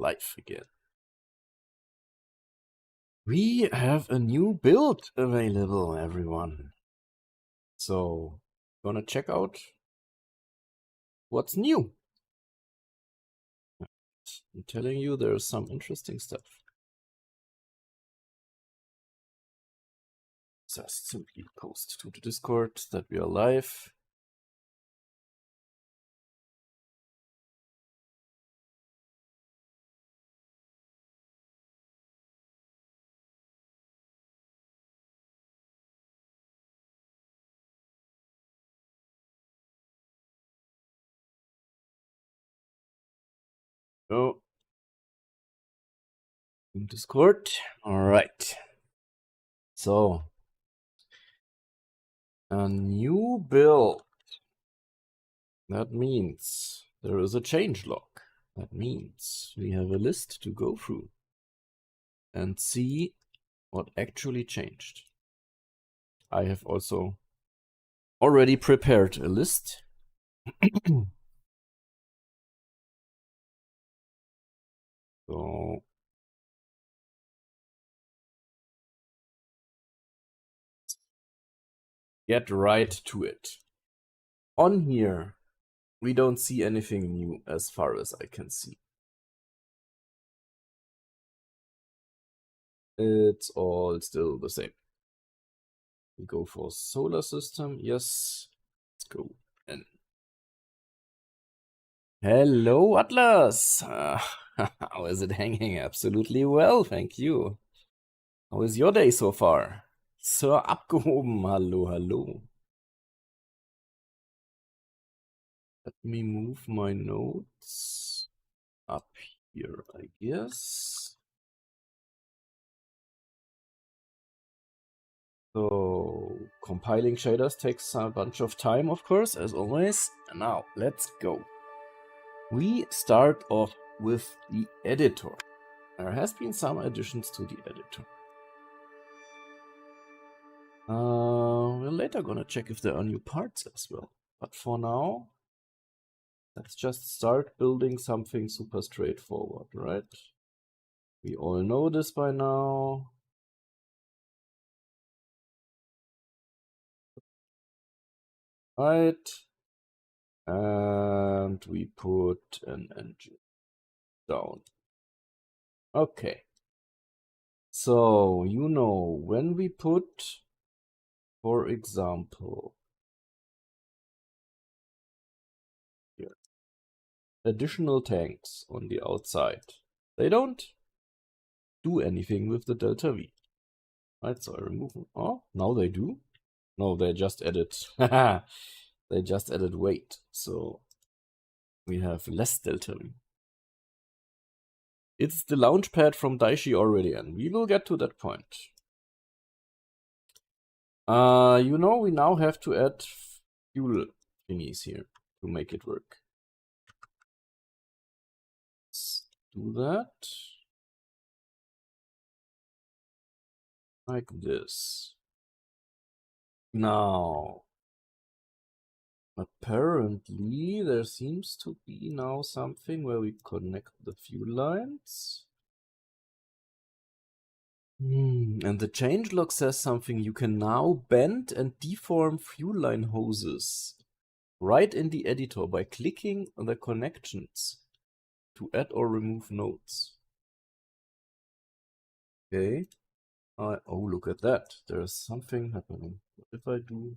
live again. We have a new build available, everyone. So, gonna check out what's new. I'm telling you, there's some interesting stuff. Just simply post to the Discord that we are live. Oh, in Discord. All right. So, a new build. That means there is a change log. That means we have a list to go through and see what actually changed. I have also already prepared a list. So get right to it. On here, we don't see anything new as far as I can see. It's all still the same. We go for solar system. Yes, let's go. And hello, Atlas. How is it hanging? Absolutely well, thank you. How is your day so far? Sir abgehoben. Hallo, hallo. Let me move my notes up here, I guess. So, compiling shaders takes a bunch of time, of course, as always. Now, let's go. We start off with the editor. There has been some additions to the editor. We're later gonna check if there are new parts as well. But for now, let's just start building something super straightforward, right? We all know this by now. Right. And we put an engine down. Okay. So, you know, when we put, for example, here, additional tanks on the outside, they don't do anything with the delta V. Right, so I remove them. Oh, now they do? No, they just added, they just added weight. So we have less delta V. It's the launch pad from Daishi already, and we will get to that point. You know, we now have to add fuel thingies here to make it work. Let's do that. Like this. Now, apparently there seems to be now something where we connect the fuel lines. And the changelog says something. You can now bend and deform fuel line hoses right in the editor by clicking on the connections to add or remove nodes. Okay. Oh, look at that. There's something happening. What if I do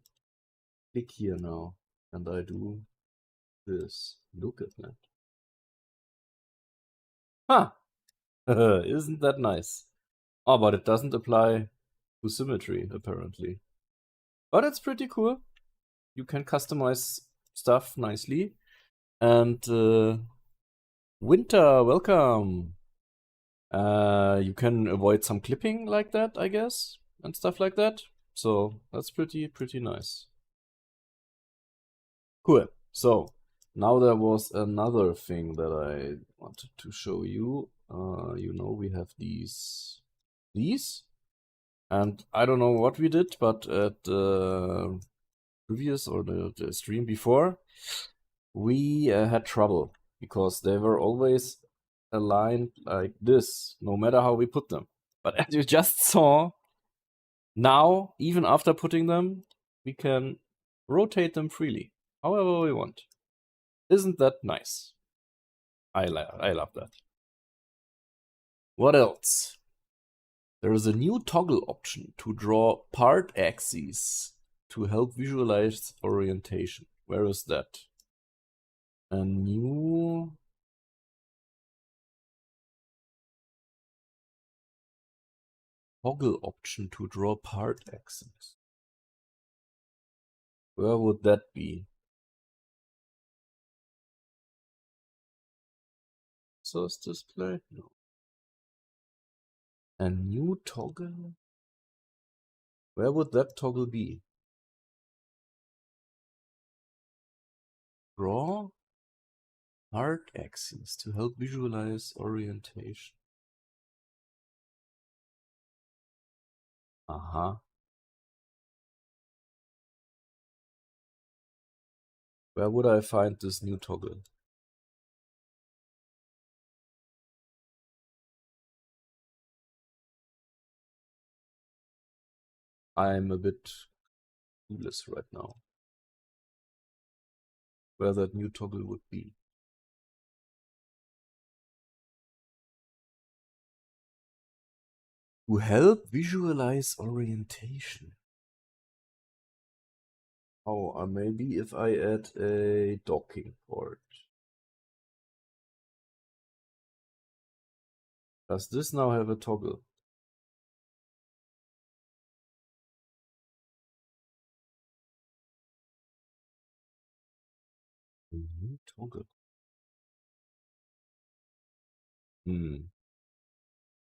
click here now and I do this? Look at that. Huh. Isn't that nice? Oh, but it doesn't apply to symmetry, apparently. But it's pretty cool. You can customize stuff nicely. And Winter, welcome. You can avoid some clipping like that, I guess, and stuff like that. So that's pretty nice. Cool. So now there was another thing that I wanted to show you. You know, we have these, and I don't know what we did, but at the previous or the stream before, we had trouble because they were always aligned like this, no matter how we put them. But as you just saw, now, even after putting them, we can rotate them freely, however we want. Isn't that nice? I love that. What else? There is a new toggle option to draw part axes to help visualize orientation. Where is that? A new toggle option to draw part axes. Where would that be? Source display? No. A new toggle? Where would that toggle be? Draw part axes to help visualize orientation. Aha. Where would I find this new toggle? I'm a bit clueless right now. Where that new toggle would be. To help visualize orientation. Oh, maybe if I add a docking port. Does this now have a toggle? Toggle.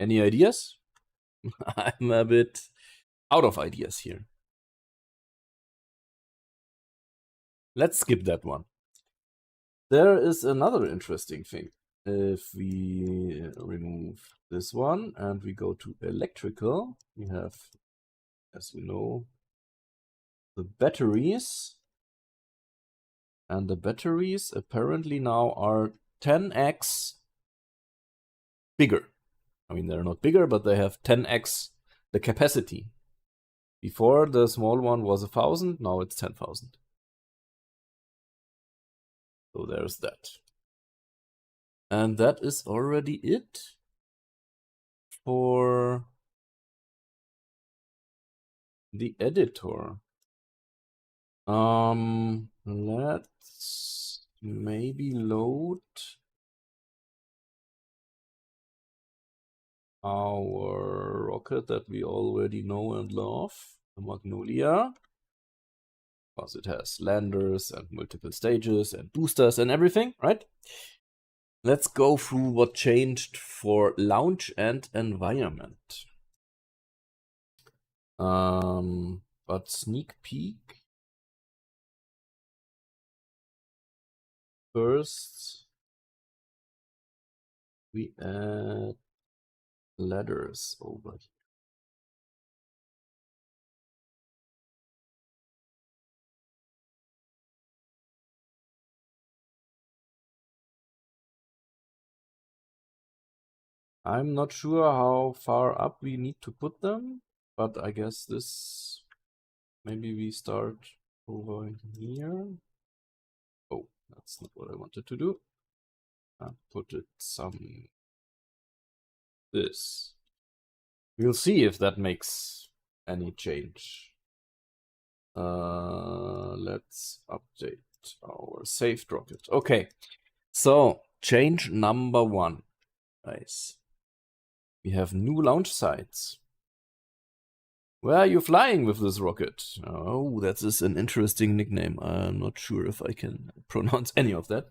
Any ideas? I'm a bit out of ideas here. Let's skip that one. There is another interesting thing. If we remove this one and we go to electrical, we have, as you know, the batteries. And the batteries apparently now are 10x bigger. I mean, they're not bigger, but they have 10x the capacity. Before, the small one was 1,000, now it's 10,000. So there's that. And that is already it for the editor. Let's maybe load our rocket that we already know and love, the Magnolia, because it has landers and multiple stages and boosters and everything, right? Let's go through what changed for launch and environment. But sneak peek. First, we add ladders over here. I'm not sure how far up we need to put them, but I guess this, maybe we start over here. Oh, that's not what I wanted to do. And put it some this. We'll see if that makes any change. Let's update our saved rocket. Okay, so change number 1, guys. We have new launch sites. Where are you flying with this rocket? Oh, that is an interesting nickname. I'm not sure if I can pronounce any of that.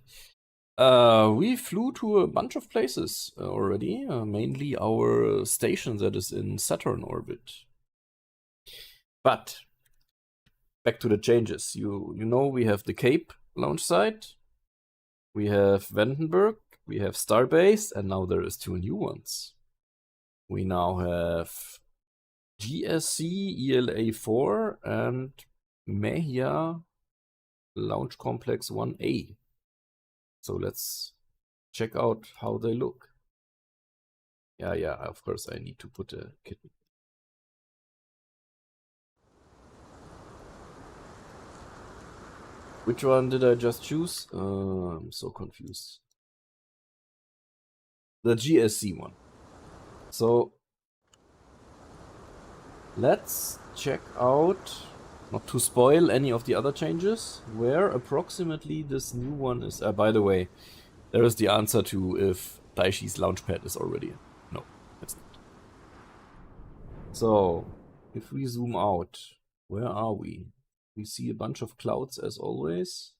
We flew to a bunch of places already, mainly our station that is in Saturn orbit. But back to the changes. You know we have the Cape launch site, we have Vandenberg, we have Starbase, and now there is 2 new ones. We now have GSC ELA4 and Mejia Launch Complex 1A. So let's check out how they look. Yeah, of course I need to put a kitten. Which one did I just choose? I'm so confused. The GSC one. So let's check out, not to spoil any of the other changes, where approximately this new one is. By the way, there is the answer to if Daishi's launchpad is already in. No, it's not. So if we zoom out, where are we? We see a bunch of clouds as always.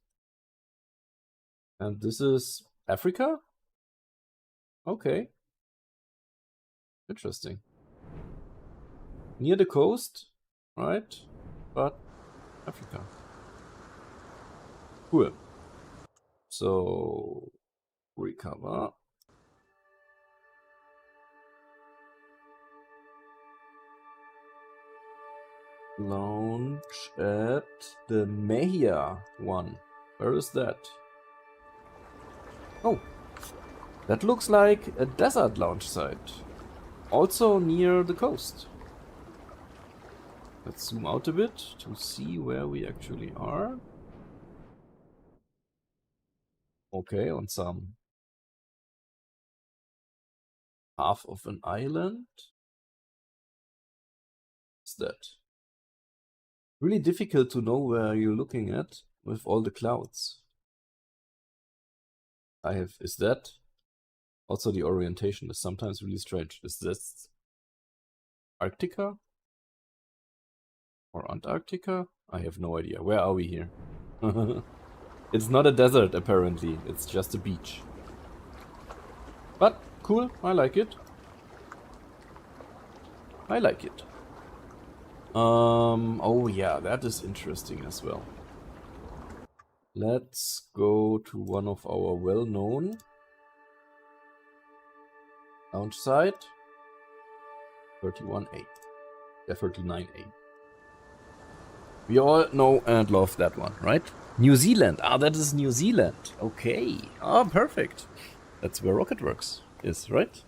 And this is Africa? Okay. Interesting. Near the coast, right? But Africa. Cool. So recover. Launch at the Mejia one. Where is that? Oh, that looks like a desert launch site. Also near the coast. Let's zoom out a bit to see where we actually are. Okay, on some half of an island. What's that? Really difficult to know where you're looking at with all the clouds. Is that? Also the orientation is sometimes really strange. Is this Arctica? Or Antarctica? I have no idea. Where are we here? It's not a desert apparently, it's just a beach. But cool, I like it. I like it. Oh yeah, that is interesting as well. Let's go to one of our well-known launch site. 31A. Yeah, 39A. We all know and love that one, right? New Zealand. Ah, that is New Zealand. Okay. Ah, perfect. That's where Rocketworks is, right?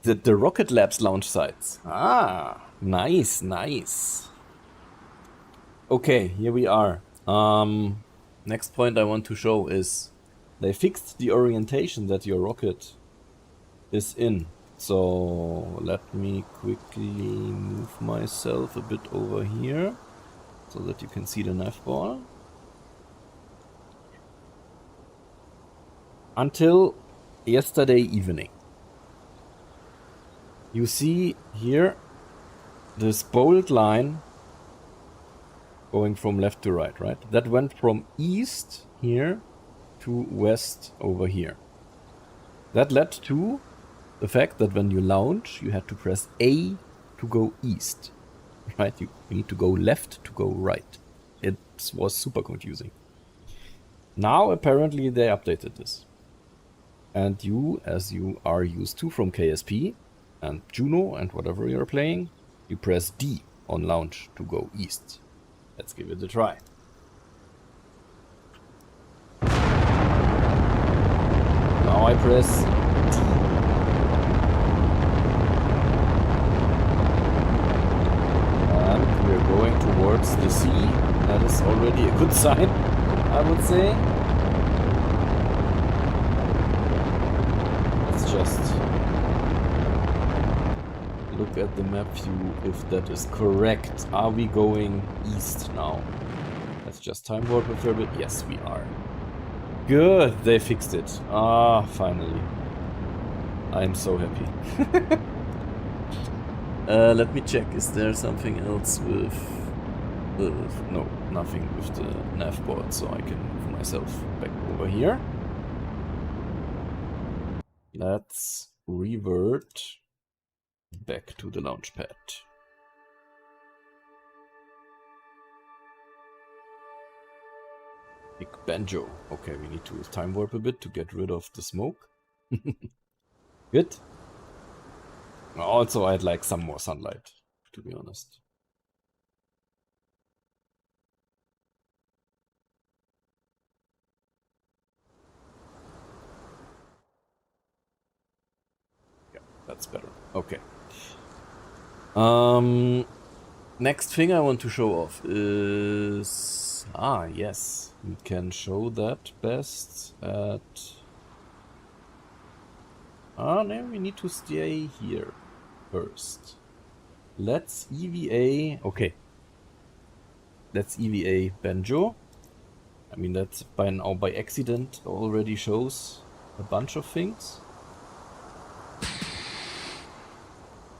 The Rocket Labs launch sites. Ah, nice, nice. Okay, here we are. Next point I want to show is they fixed the orientation that your rocket is in. So let me quickly move myself a bit over here so that you can see the nav ball. Until yesterday evening. You see here this bold line going from left to right, right? That went from east here to west over here. That led to the fact that when you launch, you had to press A to go east, right? You need to go left to go right. It was super confusing. Now, apparently, they updated this. And you, as you are used to from KSP and Juno and whatever you're playing, you press D on launch to go east. Let's give it a try. Now I press D. And we're going towards the sea. That is already a good sign, I would say. Let's just look at the map view if that is correct. Are we going east now? Let's just time warp a fair bit. Yes, we are. Good, they fixed it. Ah, finally. I'm so happy. Let me check. Is there something else with... no, nothing with the nav board, so I can move myself back over here. Let's revert back to the launch pad. Big banjo. Okay, we need to time warp a bit to get rid of the smoke. Good. Also, I'd like some more sunlight, to be honest. That's better. Okay. Next thing I want to show off is... Ah, yes. We can show that best at... Ah, no, we need to stay here first. Let's EVA... Okay. Let's EVA Banjo. I mean, that's by now, by accident, already shows a bunch of things.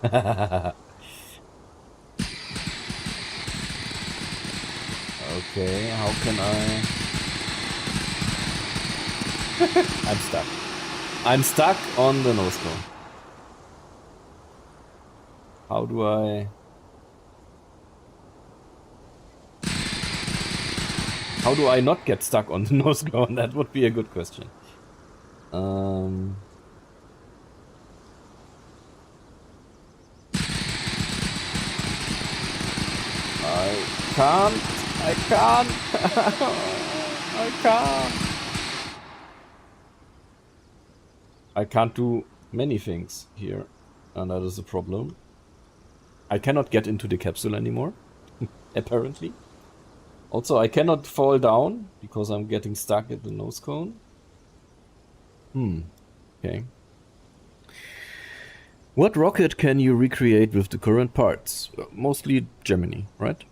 Okay, how can I... I'm stuck. I'm stuck on the nose cone. How do I... How do I not get stuck on the nose cone? That would be a good question. I can't. I can't. I can't do many things here, and that is a problem. I cannot get into the capsule anymore, apparently. Also, I cannot fall down because I'm getting stuck at the nose cone. Okay. What rocket can you recreate with the current parts? Mostly Gemini, right?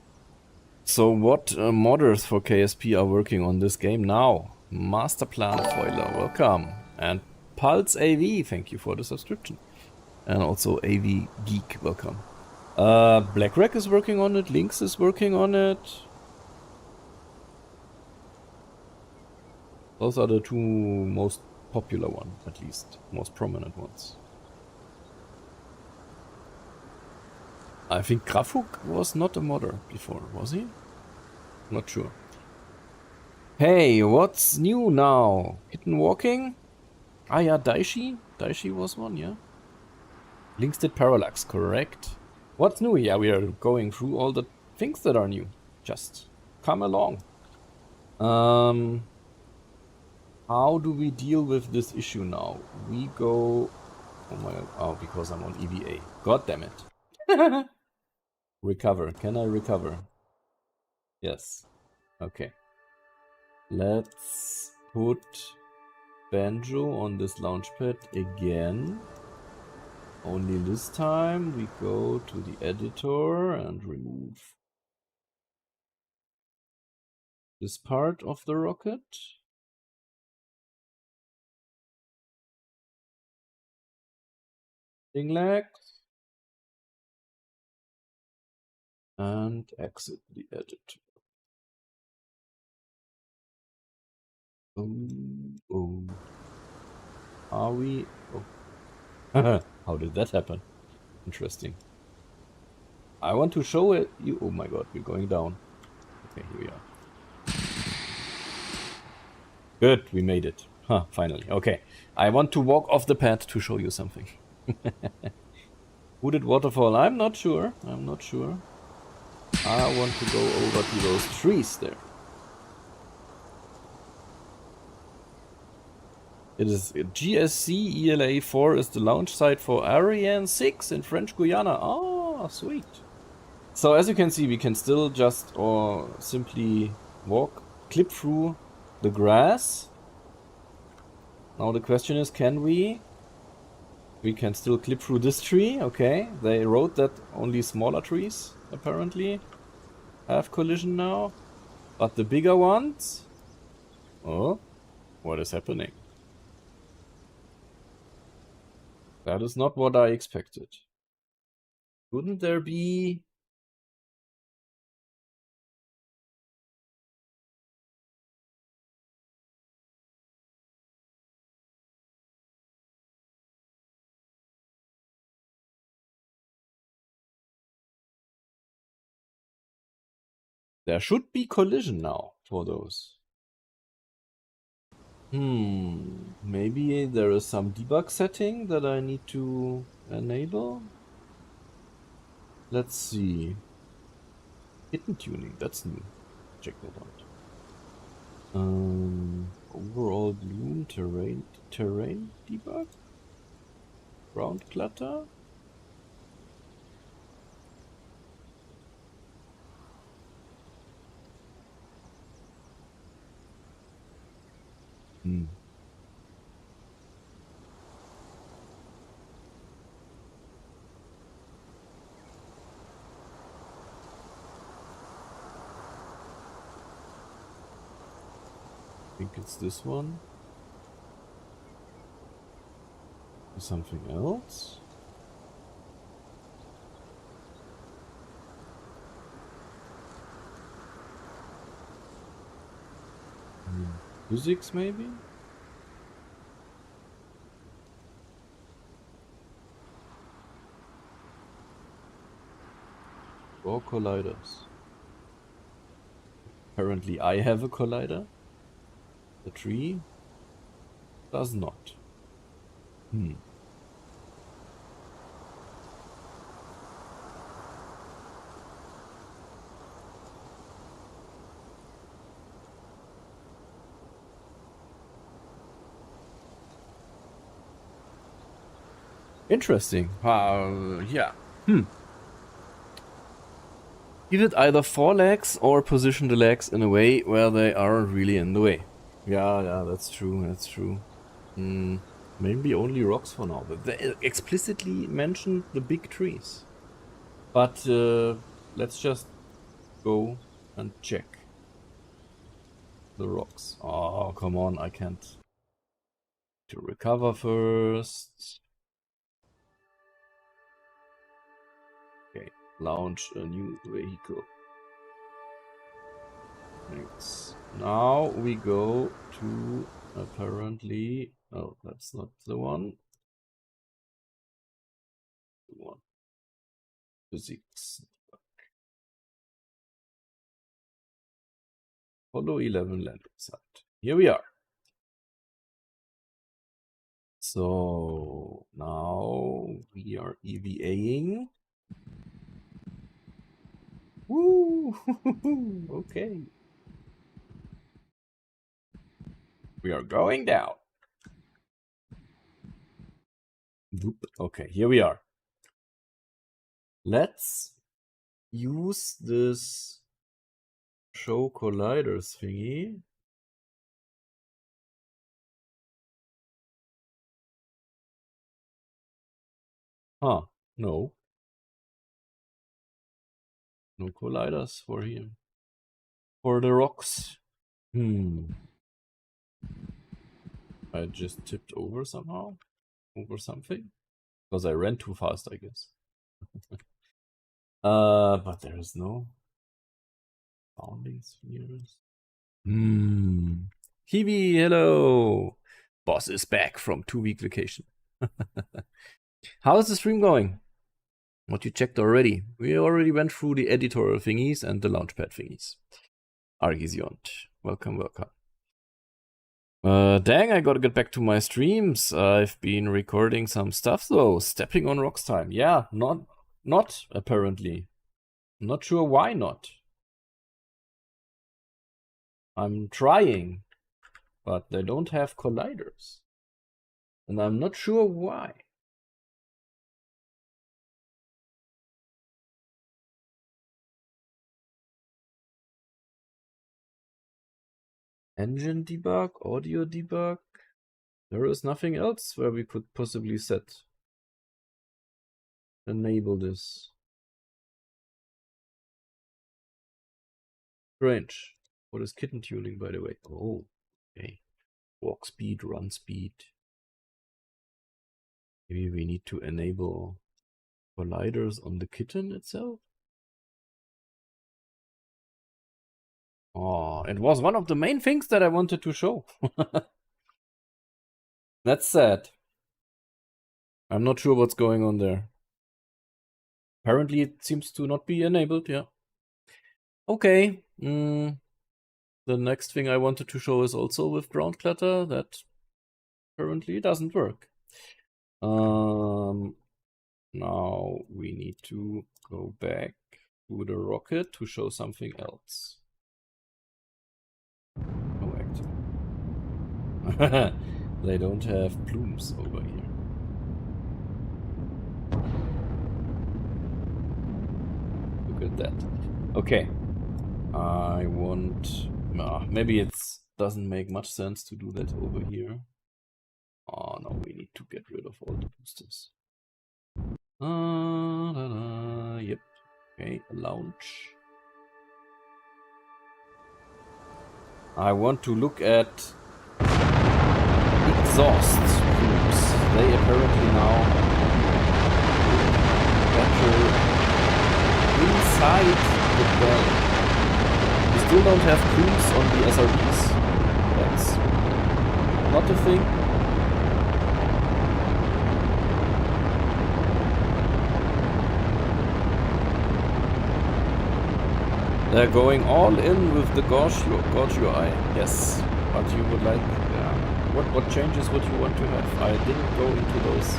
So what modders for KSP are working on this game now? Masterplan Foiler, welcome. And Pulse AV, thank you for the subscription. And also AV Geek, welcome. BlackRack is working on it, Lynx is working on it. Those are the two most popular ones, at least. Most prominent ones. I think Grafuk was not a modder before, was he? Not sure. Hey, what's new now? Kitten walking? Ah yeah, Daishi? Daishi was one, yeah? Lynx did Parallax, correct. What's new? Yeah, we are going through all the things that are new. Just come along. How do we deal with this issue now? We go... Oh my god. Oh, because I'm on EVA. God damn it. Recover. Can I recover? Yes. Okay. Let's put Banjo on this launchpad again. Only this time we go to the editor and remove this part of the rocket. Legs. And exit the editor. Oh. Are we? Oh. How did that happen? Interesting. I want to show it you. Oh my god, we're going down. Okay, here we are. Good, we made it. Huh, finally. Okay. I want to walk off the pad to show you something. Wooded waterfall, I'm not sure. I'm not sure. I want to go over to those trees there. It is GSC ELA 4 is the launch site for Ariane 6 in French Guiana. Oh, sweet. So as you can see, we can still just or simply walk, clip through the grass. Now the question is, can we? We can still clip through this tree, okay. They wrote that only smaller trees, apparently, have collision now. But the bigger ones... Oh, what is happening? That is not what I expected. Wouldn't there be... There should be collision now for those. Maybe there is some debug setting that I need to enable. Let's see. Kitten tuning, that's new. Check that out. Overall bloom terrain debug? Ground clutter? Hmm. I think it's this one. Something else? Physics, maybe? Or colliders? Apparently I have a collider. The tree does not. Interesting. Yeah. Give it either 4 legs or position the legs in a way where they aren't really in the way. Yeah, that's true. That's true. Maybe only rocks for now. But they explicitly mentioned the big trees. But let's just go and check the rocks. Oh, come on. I can't. To recover first. Okay. Launch a new vehicle. Thanks. Now we go to apparently. Oh, that's not the one. The one. Physics. Follow 11 landing site. Here we are. So now we are EVAing. Woo! Okay. We are going down. Okay, here we are. Let's use this show colliders thingy. Huh, no. No colliders for here. For the rocks. I just tipped over somehow. Over something. Because I ran too fast, I guess. But there is no founding spheres. Kiwi, hello! Boss is back from 2-week vacation. How is the stream going? What you checked already? We already went through the editorial thingies and the launchpad thingies. Argisiont. Welcome, welcome. Dang, I gotta get back to my streams. I've been recording some stuff though. Stepping on Rocks time. Yeah, not apparently. Not sure why not. I'm trying, but they don't have colliders. And I'm not sure why. Engine debug, audio debug. There is nothing else where we could possibly enable this. Strange. What is kitten tuning, by the way? Oh, okay. Walk speed, run speed. Maybe we need to enable colliders on the kitten itself. Oh, it was one of the main things that I wanted to show. That's sad. I'm not sure what's going on there. Apparently it seems to not be enabled, yeah. Okay. The next thing I wanted to show is also with ground clutter. That currently doesn't work. Now we need to go back to the rocket to show something else. Oh, actually. They don't have plumes over here. that. Okay. I want... maybe it doesn't make much sense to do that over here. Oh no, we need to get rid of all the boosters. Yep. Okay, a lounge. I want to look at exhaust groups. They apparently now better inside the bell. We still don't have plumes on the SRBs. That's not a thing. They're going all in with the Gauge UI, yes. But you would like, what changes would you want to have? I didn't go into those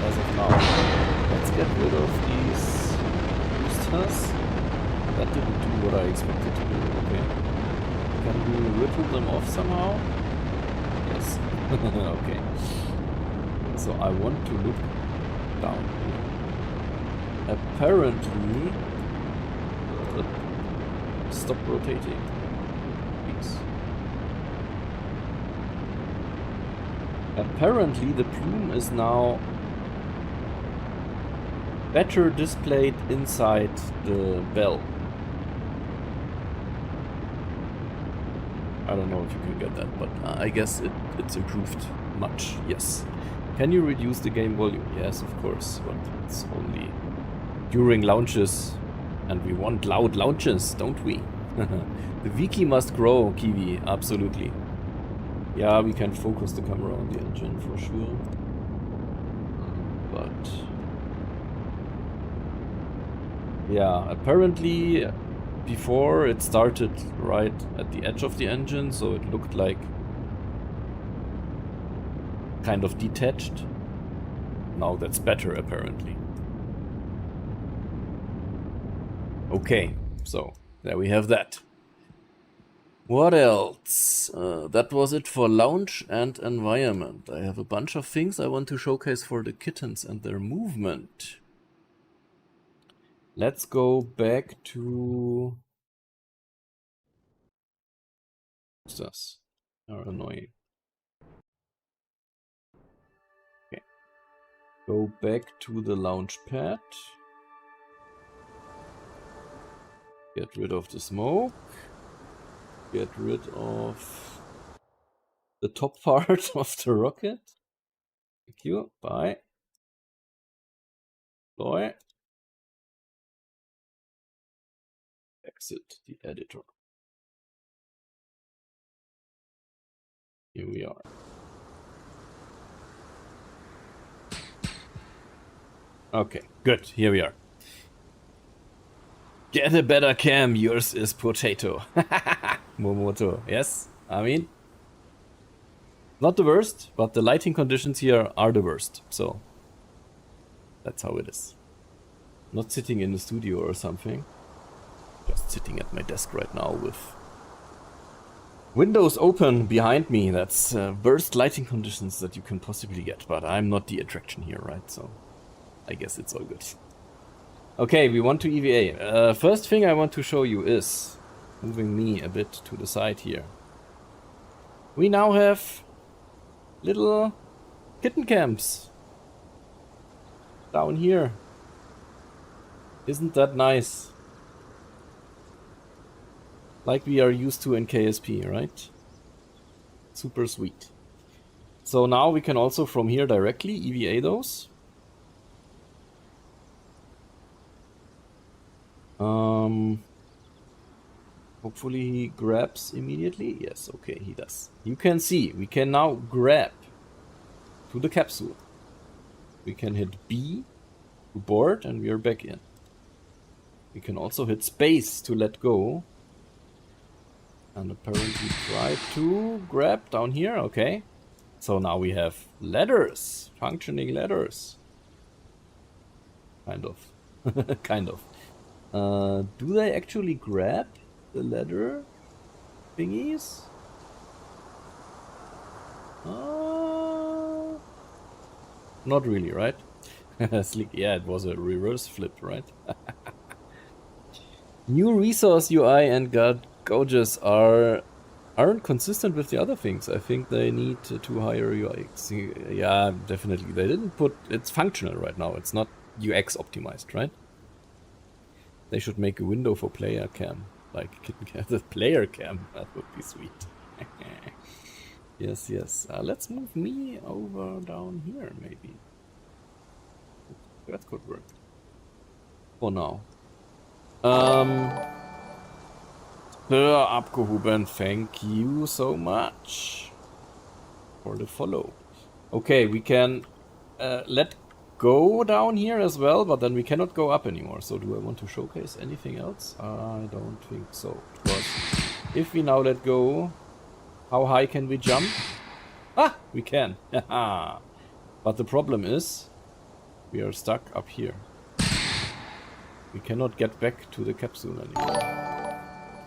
as of now. Let's get rid of these boosters. That didn't do what I expected to do, okay. Can we ripple them off somehow? Yes. Okay. So I want to look down here. Apparently... stop rotating, please. Apparently the plume is now better displayed inside the bell. I don't know if you can get that, but I guess it's improved much, yes. Can you reduce the game volume? Yes, of course, but it's only during launches. And we want loud launches, don't we? The wiki must grow, Kiwi, absolutely. Yeah, we can focus the camera on the engine for sure. But... yeah, apparently before it started right at the edge of the engine, so it looked like kind of detached. Now that's better, apparently. Okay, so there we have that. What else? That was it for launch and environment. I have a bunch of things I want to showcase for the kittens and their movement. Let's go back to... what's this? Are annoying. Okay. Go back to the launch pad. Get rid of the smoke. Get rid of the top part of the rocket. Thank you. Bye. Deploy. Exit the editor. Here we are. Okay, good. Here we are. Get a better cam. Yours is potato. Momoto. Yes, I mean, not the worst, but the lighting conditions here are the worst. So that's how it is. Not sitting in the studio or something. Just sitting at my desk right now with windows open behind me. That's worst lighting conditions that you can possibly get. But I'm not the attraction here, right? So I guess it's all good. Okay, we want to EVA. First thing I want to show you is moving me a bit to the side here. We now have little kitten camps down here. Isn't that nice? Like we are used to in KSP, right? Super sweet. So now we can also from here directly EVA those. Hopefully he grabs immediately. Yes, okay, he does. You can see, we can now grab to the capsule. We can hit B to board and we are back in. We can also hit space to let go. And apparently try to grab down here, okay. So now we have ladders, functioning ladders. Kind of, kind of. Do they actually grab the ladder thingies? Not really, right? Sleek. Yeah, it was a reverse flip, right? New resource UI and gauges aren't consistent with the other things. I think they need to higher UX. Yeah, definitely. They didn't put... It's functional right now. It's not UX optimized, right? They should make a window for player cam. Like Kitten Cam. The player cam. That would be sweet. Yes, yes. Let's move me over down here, maybe. That could work. For now. Abgehoben, thank you so much for the follow. Okay, we can let go down here as well, but then we cannot go up anymore. So do I want to showcase anything else? I don't think so. Because if we now let go, how high can we jump? Ah, we can. But the problem is, we are stuck up here. We cannot get back to the capsule anymore.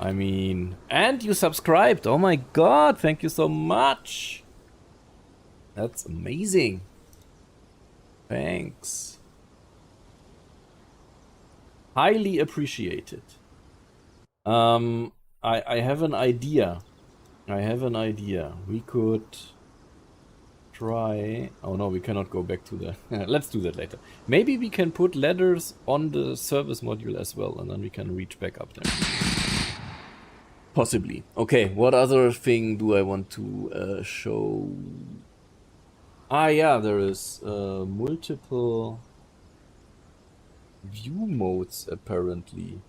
I mean, and you subscribed. Oh my god, thank you so much. That's amazing. Thanks. Highly appreciated. I have an idea. We could try... Oh no, we cannot go back to the... Let's do that later. Maybe we can put ladders on the service module as well, and then we can reach back up there. Possibly. Okay, what other thing do I want to show? Ah, yeah, there is multiple view modes apparently.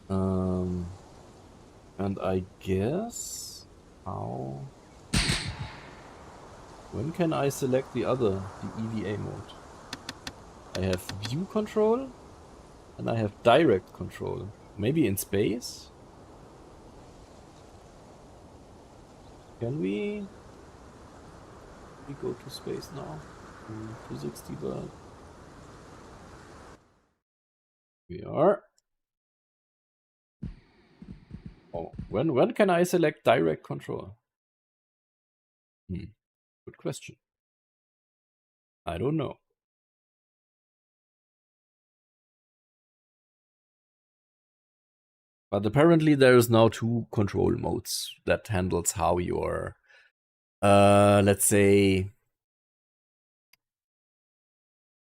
And I guess how... When can I select the EVA mode? I have view control and I have direct control. Maybe in space? Can we go to space now? Physics debug. We are. Oh, when can I select direct control? Good question. I don't know. But apparently there is now 2 control modes that handles how your, let's say,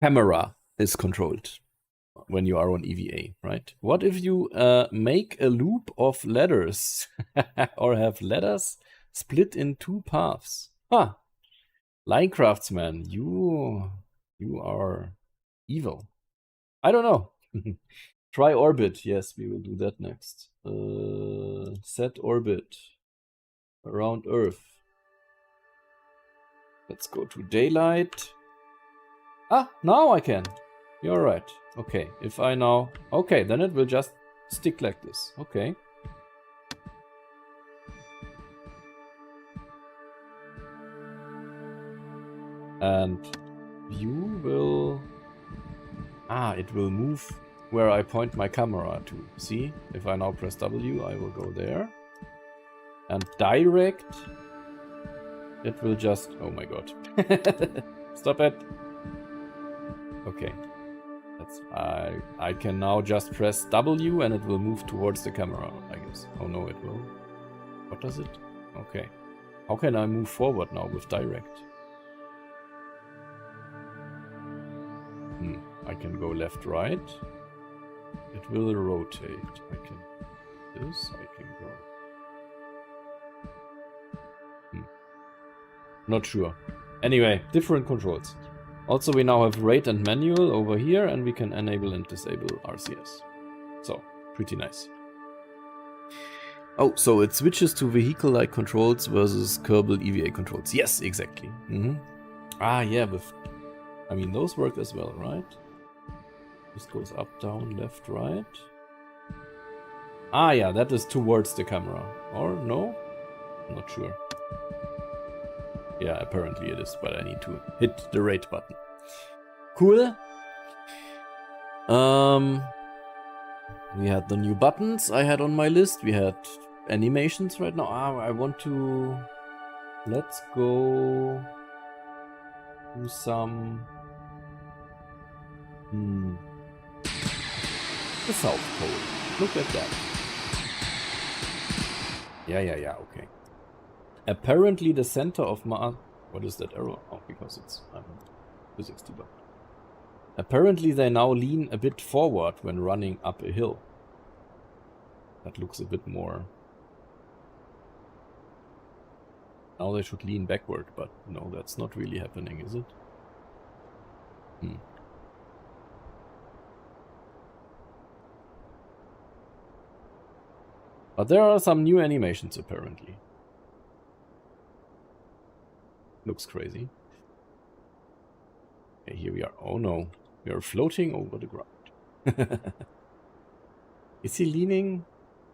camera is controlled when you are on EVA, right? What if you make a loop of ladders or have ladders split in 2 paths? Huh. Linecraftsman, you are evil. I don't know. Try orbit. Yes, we will do that next. Set orbit around Earth. Let's go to daylight. Ah, now I can. You're right. Okay, if I now... Okay, then it will just stick like this. Okay. And view will... Ah, it will move where I point my camera to. See? If I now press W, I will go there. And direct... It will just... Oh my god. Stop it. Okay. That's... I can now just press W and it will move towards the camera, I guess. Oh no, it will. What does it? Okay. How can I move forward now with direct? I can go left, right. It will rotate. I can this. I can go. Not sure. Anyway, different controls. Also, we now have rate and manual over here, and we can enable and disable RCS. So, pretty nice. Oh, so it switches to vehicle-like controls versus Kerbal EVA controls. Yes, exactly. Ah, yeah, I mean, those work as well, right? This goes up, down, left, right. Ah, yeah, that is towards the camera. Or no? I'm not sure. Yeah, apparently it is, but I need to hit the rate button. Cool. We had the new buttons I had on my list. We had animations right now. I want to... Let's go... do some... The South Pole. Look at that. Yeah, okay. Apparently the center of Mars... What is that arrow? Oh, because it's physics debug. Apparently they now lean a bit forward when running up a hill. That looks a bit more... Now they should lean backward, but no, that's not really happening, is it? But there are some new animations, apparently. Looks crazy. Okay, here we are. Oh no, we are floating over the ground. Is he leaning?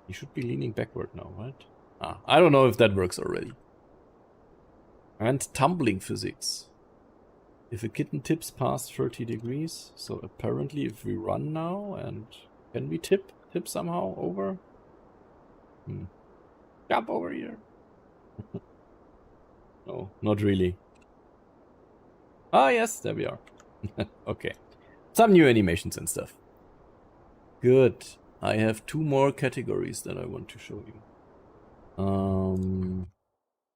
He should be leaning backward now, right? Ah, I don't know if that works already. And tumbling physics. If a kitten tips past 30 degrees, so apparently if we run now and... Can we tip somehow over? Jump over here. No, not really. Ah, yes, there we are. Okay. Some new animations and stuff. Good. I have 2 more categories that I want to show you.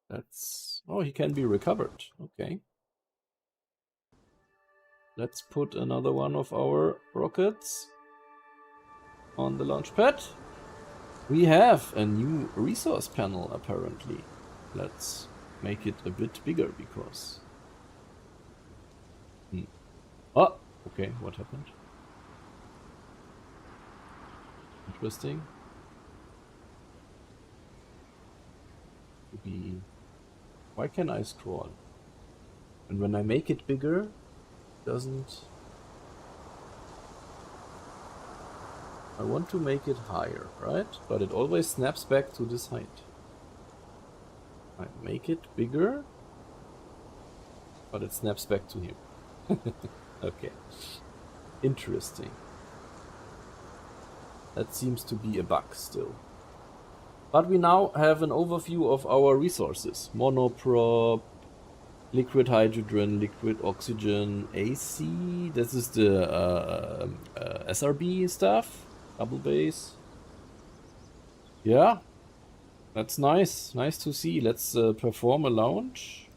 That's... Oh, he can be recovered. Okay. Let's put another one of our rockets on the launch pad. We have a new resource panel, apparently. Let's make it a bit bigger, because... Oh, okay, what happened? Interesting. Why can I scroll? And when I make it bigger, it doesn't... I want to make it higher, right? But it always snaps back to this height. I make it bigger, but it snaps back to here. Okay. Interesting. That seems to be a bug still. But we now have an overview of our resources. Monoprop, liquid hydrogen, liquid oxygen, AC. This is the SRB stuff. Double base. Yeah. That's nice. Nice to see. Let's perform a launch.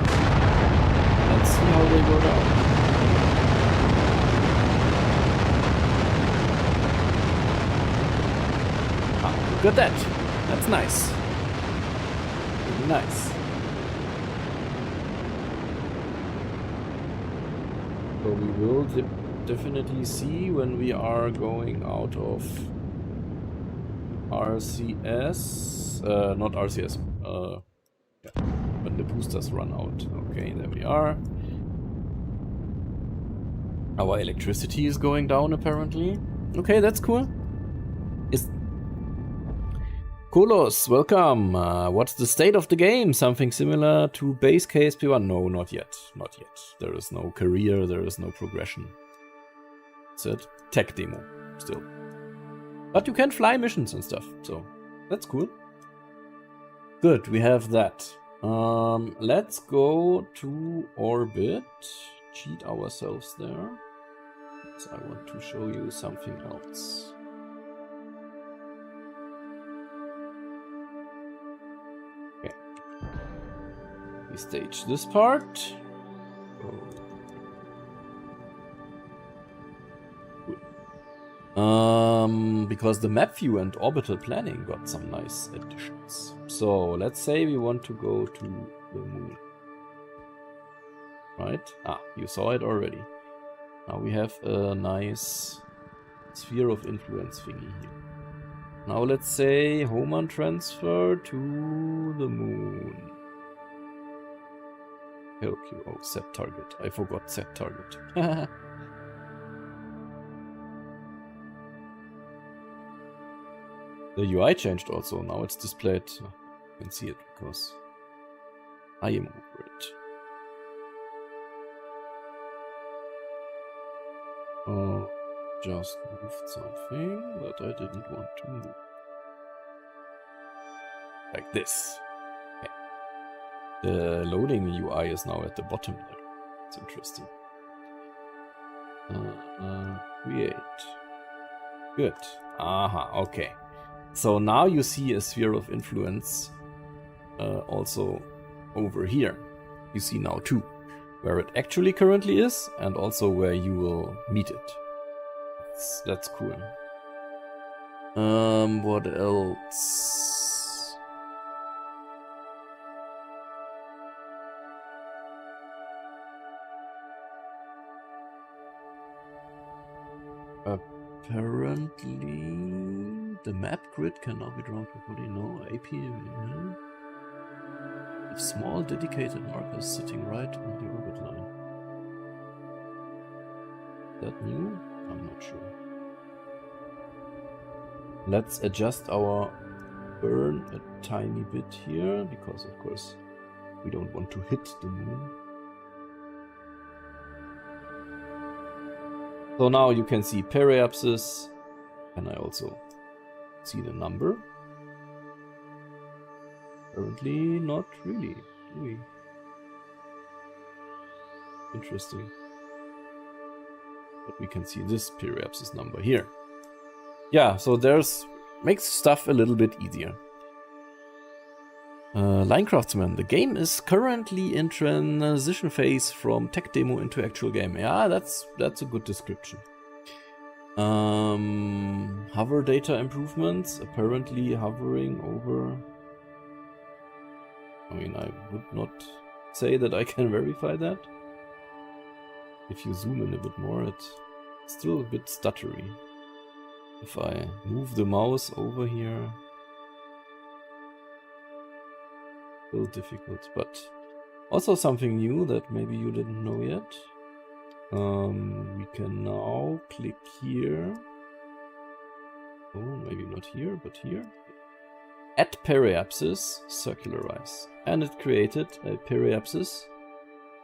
Let's see how they go down. Ah, look at that. That's nice. Really nice. So we will definitely see when we are going out of RCS. Not RCS. Yeah. When the boosters run out. Okay, there we are. Our electricity is going down, apparently. Okay, that's cool. Kolos, welcome. What's the state of the game? Something similar to base case P1? No, not yet. Not yet. There is no career, there is no progression. It's a tech demo still. But you can fly missions and stuff, so that's cool. Good, we have that. Let's go to orbit. Cheat ourselves there. So I want to show you something else. Okay. We stage this part. Because the map view and orbital planning got some nice additions. So let's say we want to go to the moon. Right? Ah, you saw it already. Now we have a nice sphere of influence thingy here. Now let's say Hohmann transfer to the moon. Okay, oh, set target. I forgot set target. The UI changed also. Now it's displayed. You can see it because I am over it. Oh, just moved something that I didn't want to move. Like this. Okay. The loading UI is now at the bottom there. It's interesting. Create. Good. Aha, okay. So now you see a sphere of influence also over here. You see now too, where it actually currently is and also where you will meet it. That's cool. What else? Apparently, the map grid can now be drawn properly. No AP. With small dedicated markers sitting right on the orbit line. Is that new? I'm not sure. Let's adjust our burn a tiny bit here, because of course we don't want to hit the moon. So now you can see periapsis, and I also see the number. Currently not really, do we? Interesting. But we can see this periapsis number here. Yeah, so makes stuff a little bit easier. Linecraftsman, the game is currently in transition phase from tech demo into actual game. Yeah, that's a good description. Hover data improvements, apparently hovering over. I mean, I would not say that I can verify that. If you zoom in a bit more, it's still a bit stuttery. If I move the mouse over here, still difficult, but also something new that maybe you didn't know yet. We can now click here. Oh, maybe not here, but here. Add periapsis, circularize. And it created a periapsis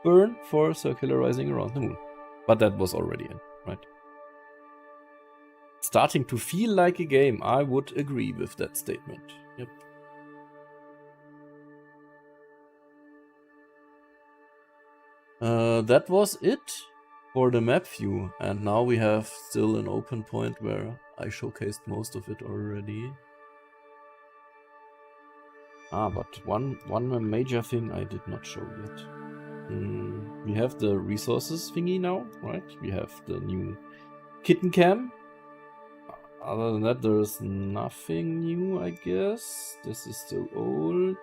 burn for circularizing around the moon. But that was already in, right? Starting to feel like a game. I would agree with that statement. Yep. That was it for the map view. And now we have still an open point where I showcased most of it already. But one major thing I did not show yet. We have the resources thingy now, right? We have the new Kitten cam. Other than that, there's nothing new, I guess. This is still old,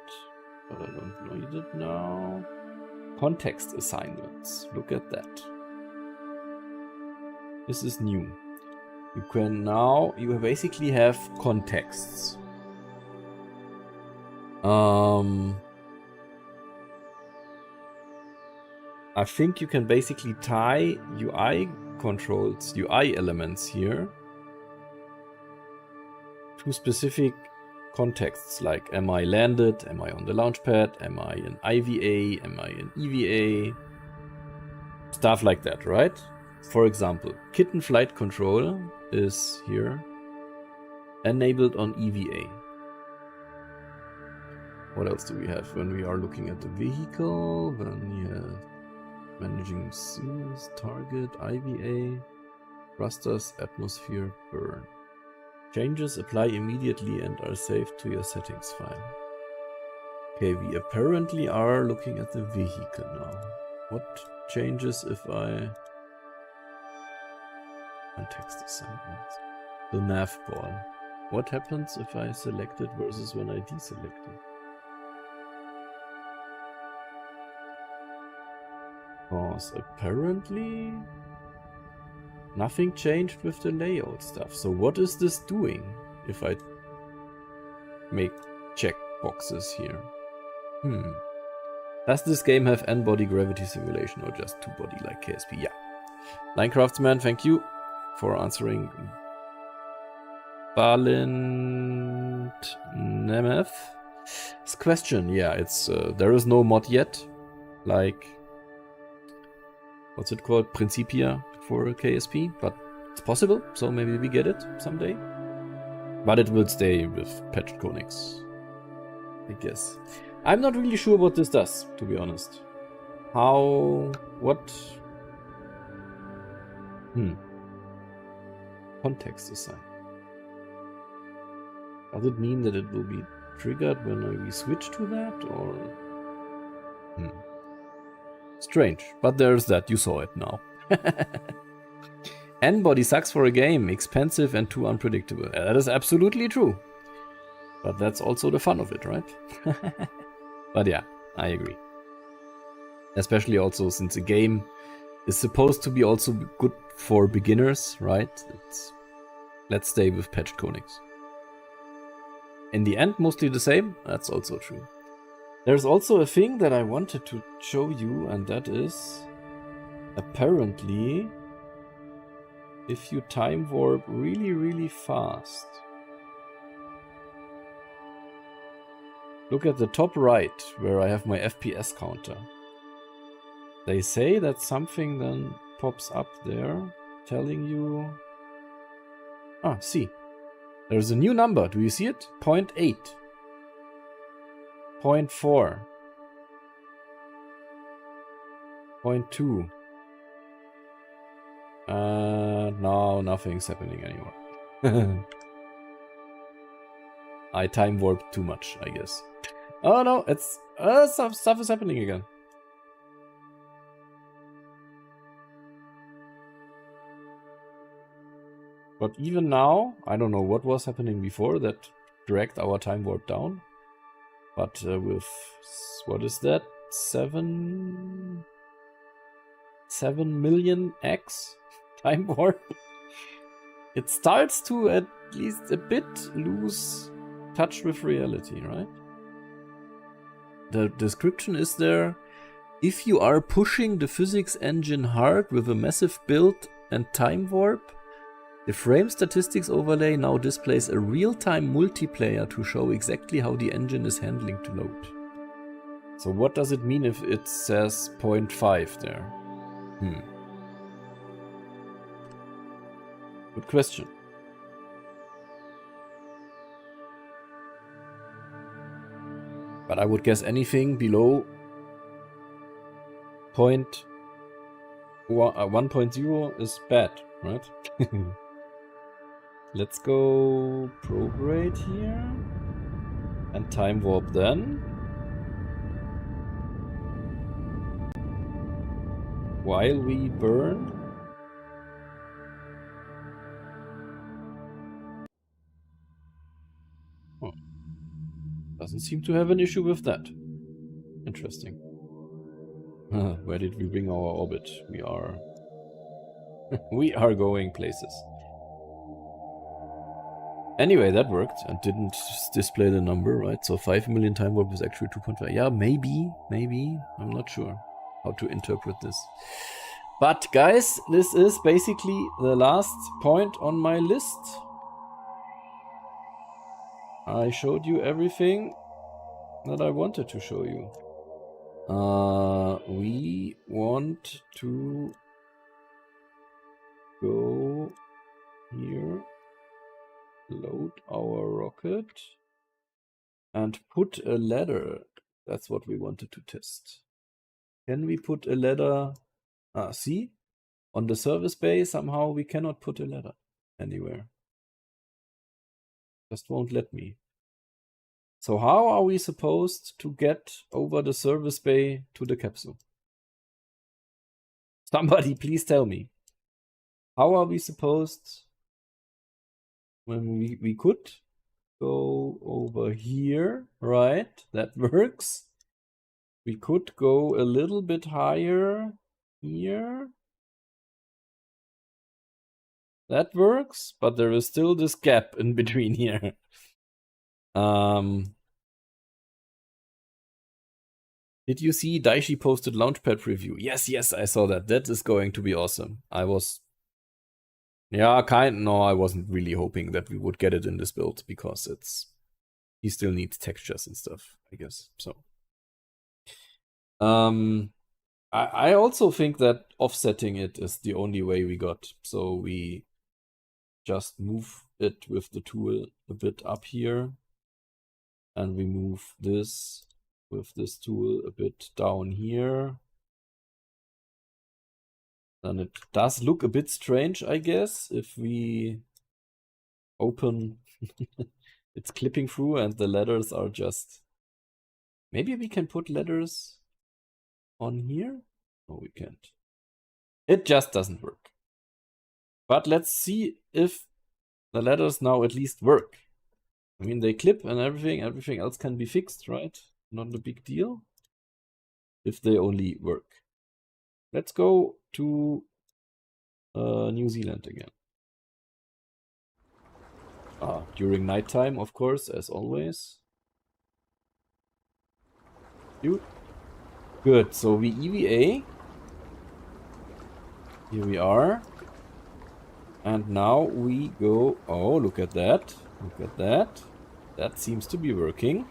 but I don't need it now. Context assignments. Look at that. This is new. You basically have contexts. I think you can basically tie UI controls, UI elements here to specific contexts, like am I landed, am I on the launchpad, am I in IVA, am I in EVA, stuff like that, right? For example, Kitten flight control is here, enabled on EVA. What else do we have when we are looking at the vehicle? Then we have managing scenes, target, IVA, thrusters, atmosphere, burn. Changes apply immediately and are saved to your settings file. Okay, we apparently are looking at the vehicle now. What changes if I... Context assignments. The nav ball. What happens if I select it versus when I deselect it? Because apparently nothing changed with the layout stuff. So what is this doing if I make check boxes here? Does this game have n-body gravity simulation or just two-body like KSP? Yeah. Linecraftsman, thank you for answering Balint Nemeth's question. Yeah, it's there is no mod yet, like what's it called, Principia for KSP, but it's possible, so maybe we get it someday. But it will stay with patched Konix, I guess. I'm not really sure what this does, to be honest. Context assignment. Does it mean that it will be triggered when we switch to that, or? Strange, but there's that. You saw it now. N-body sucks for a game, expensive and too unpredictable. That is absolutely true. But that's also the fun of it, right? But yeah, I agree. Especially also since a game is supposed to be also good for beginners, right? Let's stay with patched conics. In the end, mostly the same. That's also true. There's also a thing that I wanted to show you, and that is apparently if you time warp really, really fast. Look at the top right where I have my FPS counter. They say that something then pops up there telling you... Ah, see. There's a new number. Do you see it? 0.8. 0.4. 0.2. No, nothing's happening anymore. I time warped too much, I guess. Oh no, it's... stuff is happening again. But even now, I don't know what was happening before that dragged our time warp down. But with, what is that? 7 million X time warp. It starts to at least a bit lose touch with reality, right? The description is there. If you are pushing the physics engine hard with a massive build and time warp, the frame statistics overlay now displays a real-time multiplayer to show exactly how the engine is handling to load. So what does it mean if it says 0.5 there? Good question. But I would guess anything below 1.0 is bad, right? Let's go prograde here and time warp then. While we burn. Oh. Doesn't seem to have an issue with that. Interesting. Where did we bring our orbit? We are... we are going places. Anyway, that worked and didn't display the number, right? So 5 million time warp is actually 2.5. Yeah, maybe. I'm not sure how to interpret this. But guys, this is basically the last point on my list. I showed you everything that I wanted to show you. We want to go here, load our rocket, and put a ladder. That's what we wanted to test. Can we put a ladder? Ah, see? On the service bay, somehow we cannot put a ladder anywhere. Just won't let me. So how are we supposed to get over the service bay to the capsule? Somebody please tell me. How are we supposed... when we could go over here, right? That works. We could go a little bit higher here. That works, but there is still this gap in between here. Did you see Daishi posted Launchpad review? Yes, I saw that. That is going to be awesome. I was... yeah, no, I wasn't really hoping that we would get it in this build because it's... he still needs textures and stuff, I guess. So... I also think that offsetting it is the only way we got. So we just move it with the tool a bit up here. And we move this with this tool a bit down here. Then it does look a bit strange, I guess, if we open It's clipping through and the ladders are just... Maybe we can put ladders on here? No, we can't. It just doesn't work. But let's see if the ladders now at least work. I mean, they clip and everything else can be fixed, right? Not a big deal. If they only work. Let's go to New Zealand again. During nighttime, of course, as always. Good, so we EVA. Here we are. And now we go... Oh, look at that. Look at that. That seems to be working.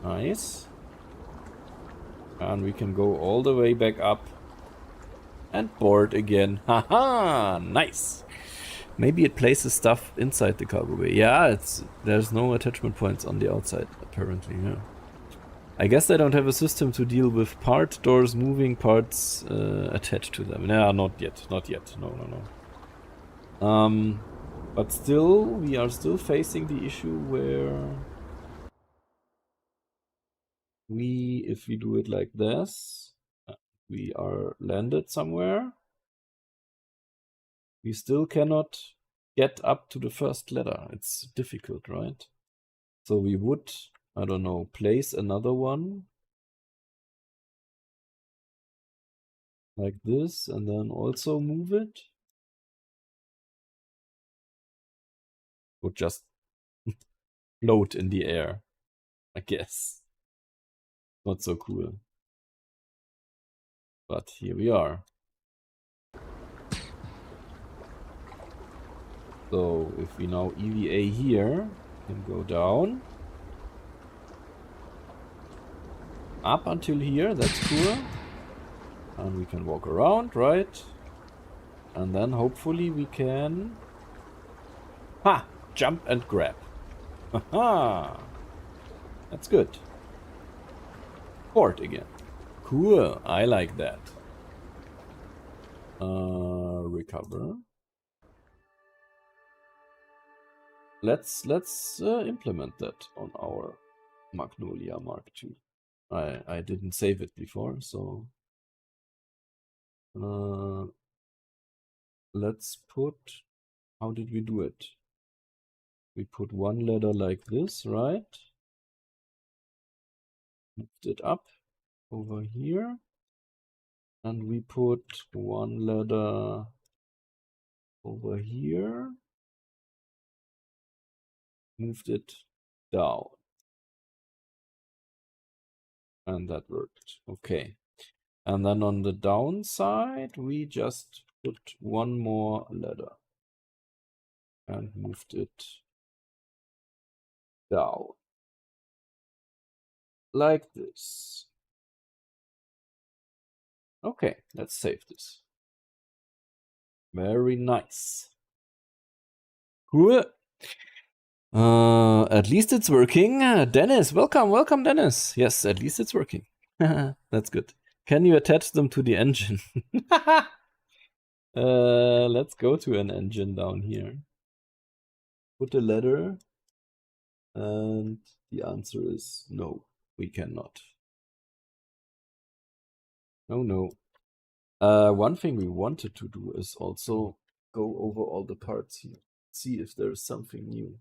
Nice. And we can go all the way back up. And board again. Haha! Nice! Maybe it places stuff inside the cargo bay. Yeah, there's no attachment points on the outside, apparently, yeah. I guess they don't have a system to deal with part doors moving parts attached to them. No, not yet. Not yet. No, no, no. But still, we are still facing the issue where if we do it like this, we are landed somewhere. We still cannot get up to the first ladder. It's difficult, right? So we would, I don't know, place another one like this and then also move it. Would just float in the air, I guess. Not so cool. But here we are. So if we now EVA here, we can go down. Up until here, that's cool. And we can walk around, right? And then hopefully we can... Ha! Jump and grab. Haha! That's good. Board again. Cool, I like that. Recover. Let's implement that on our Magnolia Mark II. I didn't save it before, so let's put... How did we do it? We put one ladder like this, right? Moved it up over here. And we put one ladder over here. Moved it down. And that worked. Okay. And then on the downside, we just put one more ladder. And moved it down. Like this. Okay, let's save this. Very nice. Cool. At least it's working. Dennis, welcome, welcome, Dennis. Yes, at least it's working. That's good. Can you attach them to the engine? Let's go to an engine down here. Put a ladder. And the answer is no, we cannot. No, no. One thing we wanted to do is also go over all the parts here. See if there's something new.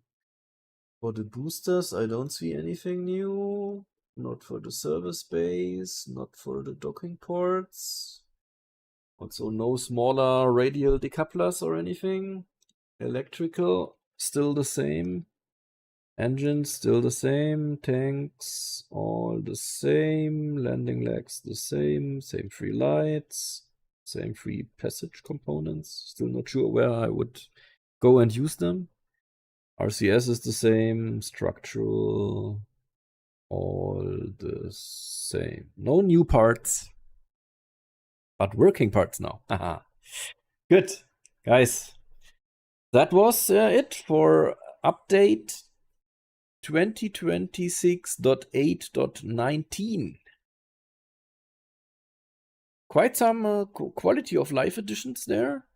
For the boosters, I don't see anything new. Not for the service base, not for the docking ports. Also no smaller radial decouplers or anything. Electrical, still the same. Engines, still the same. Tanks, all the same. Landing legs, the same. Same three lights. Same three passage components. Still not sure where I would go and use them. RCS is the same. Structural, all the same. No new parts, but working parts now. Haha. Good, guys. That was it for update 2026.8.19. Quite some quality of life additions there.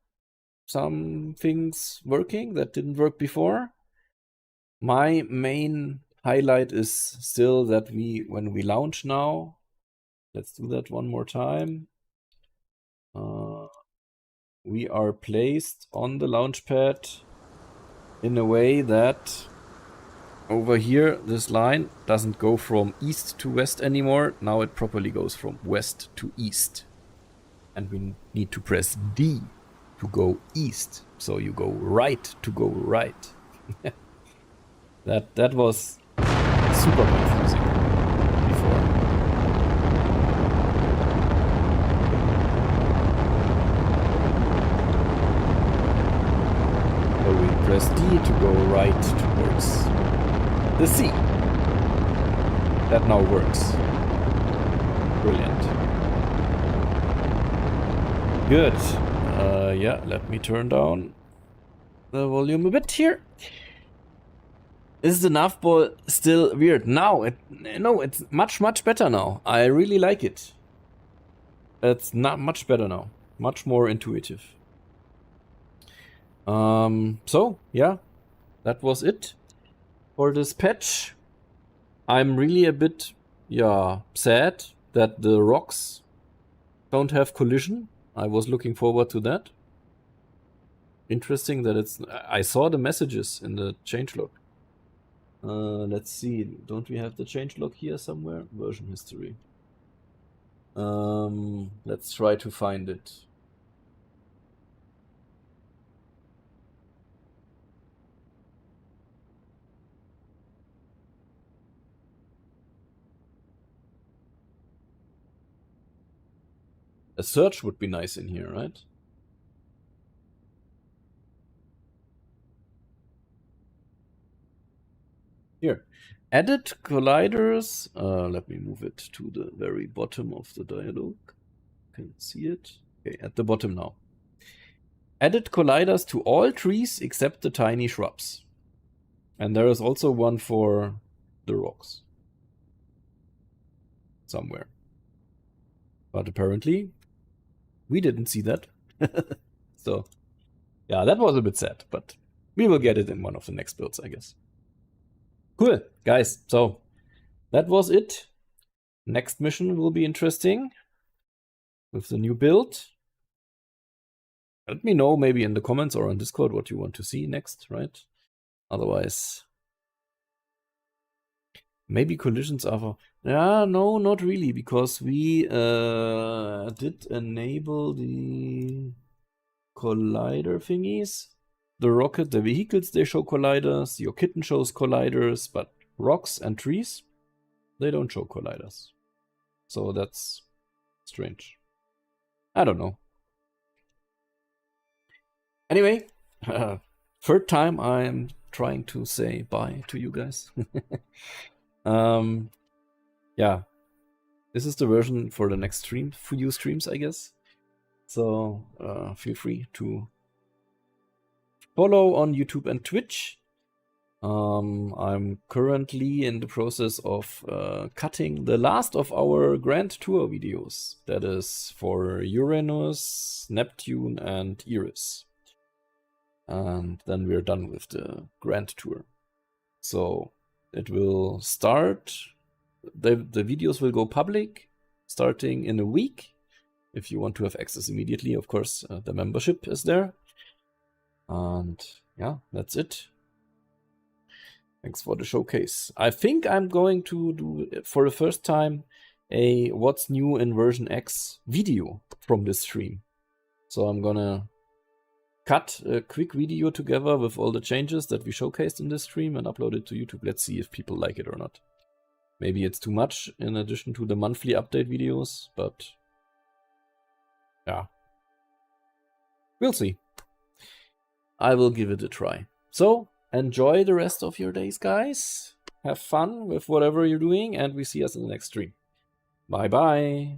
Some things working that didn't work before. My main highlight is still that when we launch now, let's do that one more time. We are placed on the launch pad in a way that over here, this line doesn't go from east to west anymore. Now it properly goes from west to east. And we need to press D to go east. So you go right to go right. That was super confusing before. So we press D to go right towards the sea. That now works. Brilliant. Good. Yeah, let me turn down the volume a bit here. Is the nav ball still weird? Now, no, it's much better now. I really like it. It's not much better now. Much more intuitive. So, yeah, that was it for this patch. I'm really a bit, sad that the rocks don't have collision. I was looking forward to that. Interesting that it's... I saw the messages in the changelog. Let's see. Don't we have the changelog here somewhere? Version history. Let's try to find it. A search would be nice in here, right? Here. Added colliders. Let me move it to the very bottom of the dialog. Can see it. Okay, at the bottom now. Added colliders to all trees except the tiny shrubs. And there is also one for the rocks. Somewhere. But apparently, we didn't see that. So, yeah, that was a bit sad, but we will get it in one of the next builds, I guess. Cool, guys. So, that was it. Next mission will be interesting with the new build. Let me know maybe in the comments or on Discord what you want to see next, right? Otherwise, maybe collisions are for... Yeah, no, not really, because we did enable the collider thingies. The rocket, the vehicles, they show colliders. Your kitten shows colliders, but rocks and trees, they don't show colliders. So that's strange. I don't know. Anyway, third time I'm trying to say bye to you guys. Yeah, this is the version for the next stream, few streams, I guess. So feel free to follow on YouTube and Twitch. I'm currently in the process of cutting the last of our Grand Tour videos. That is for Uranus, Neptune, and Eris. And then we're done with the Grand Tour. So it will start, the videos will go public starting in a week. If you want to have access immediately, of course, the membership is there. And yeah, that's it. Thanks for the showcase. I think I'm going to do, for the first time, a what's new in version X video from this stream. So I'm gonna cut a quick video together with all the changes that we showcased in this stream and upload it to YouTube. Let's see if people like it or not. Maybe it's too much in addition to the monthly update videos, but yeah, we'll see. I will give it a try. So enjoy the rest of your days, guys. Have fun with whatever you're doing, and we see us in the next stream. Bye bye.